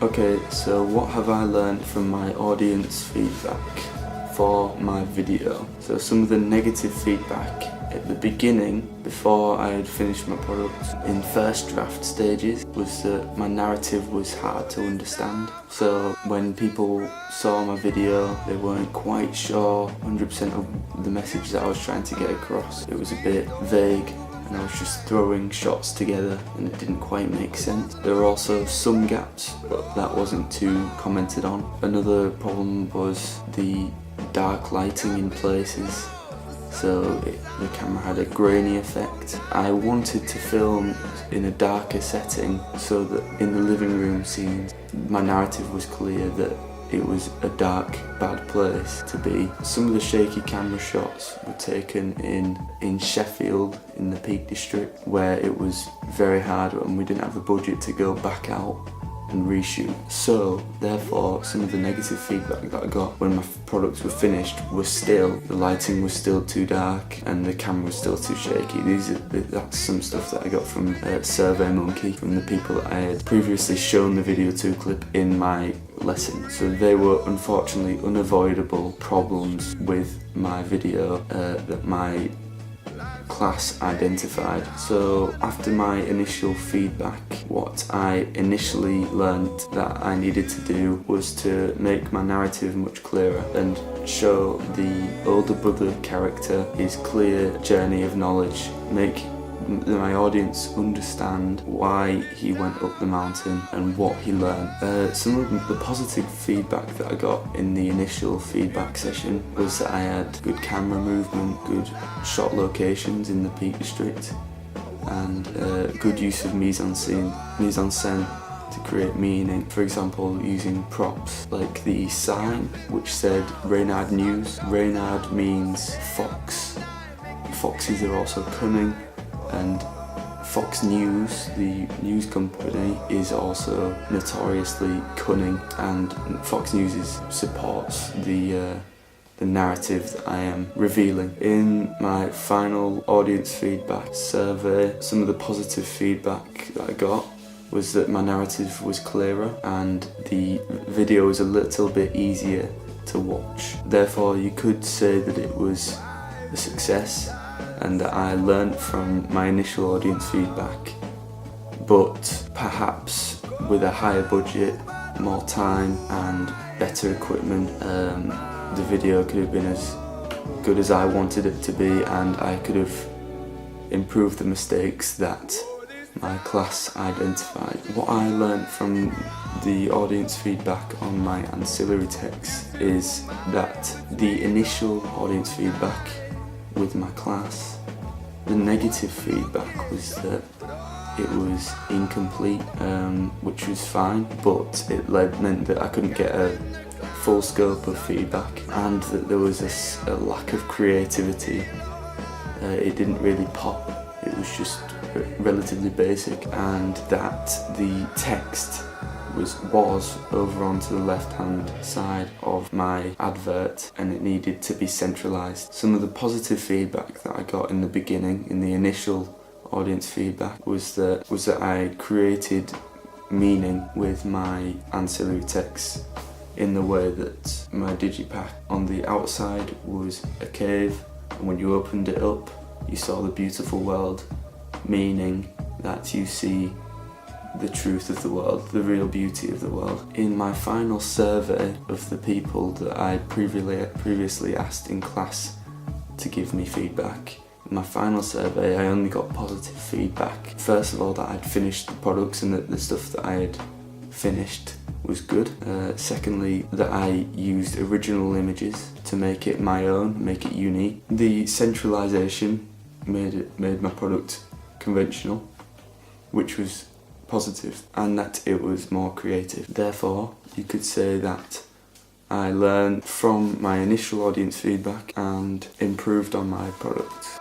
Okay, so what have I learned from my audience feedback for my video? So some of the negative feedback at the beginning, before I had finished my product, in first draft stages, was that my narrative was hard to understand. So when people saw my video, they weren't quite sure 100% of the message that I was trying to get across. It was a bit vague, and I was just throwing shots together and it didn't quite make sense. There were also some gaps, but that wasn't too commented on. Another problem was the dark lighting in places, so the camera had a grainy effect. I wanted to film in a darker setting so that in the living room scenes my narrative was clear that it was a dark, bad place to be. Some of the shaky camera shots were taken in Sheffield, in the Peak District, where it was very hard and we didn't have the budget to go back out and reshoot. So therefore, some of the negative feedback that I got when my products were finished was still, the lighting was still too dark and the camera was still too shaky. That's some stuff that I got from SurveyMonkey, from the people that I had previously shown the video to clip in my lesson. So they were unfortunately unavoidable problems with my video that my class identified. So after my initial feedback, what I initially learned that I needed to do was to make my narrative much clearer and show the older brother character his clear journey of knowledge, make my audience understand why he went up the mountain and what he learned. Some of the positive feedback that I got in the initial feedback session was that I had good camera movement, good shot locations in the Peak District, and good use of mise en scène to create meaning. For example, using props like the sign which said Reynard News. Reynard means fox. Foxes are also cunning, and Fox News, the news company, is also notoriously cunning, and Fox News supports the narrative that I am revealing. In my final audience feedback survey, some of the positive feedback that I got was that my narrative was clearer and the video was a little bit easier to watch. Therefore, you could say that it was a success and that I learned from my initial audience feedback, but perhaps with a higher budget, more time and better equipment, the video could have been as good as I wanted it to be, and I could have improved the mistakes that my class identified. What I learned from the audience feedback on my ancillary text is that the initial audience feedback with my class, the negative feedback was that it was incomplete, which was fine, but it meant that I couldn't get a full scope of feedback, and that there was a lack of creativity. It didn't really pop, it was just relatively basic, and that the text was over onto the left hand side of my advert and it needed to be centralised. Some of the positive feedback that I got in the beginning, in the initial audience feedback, was that I created meaning with my ancillary text in the way that my digipack on the outside was a cave, and when you opened it up you saw the beautiful world, meaning that you see the truth of the world, the real beauty of the world. In my final survey of the people that I previously asked in class to give me feedback, in my final survey I only got positive feedback. First of all, that I'd finished the products and that the stuff that I had finished was good. Secondly, that I used original images to make it my own, make it unique. The centralisation made my product conventional, which was positive, and that it was more creative. Therefore, you could say that I learned from my initial audience feedback and improved on my product.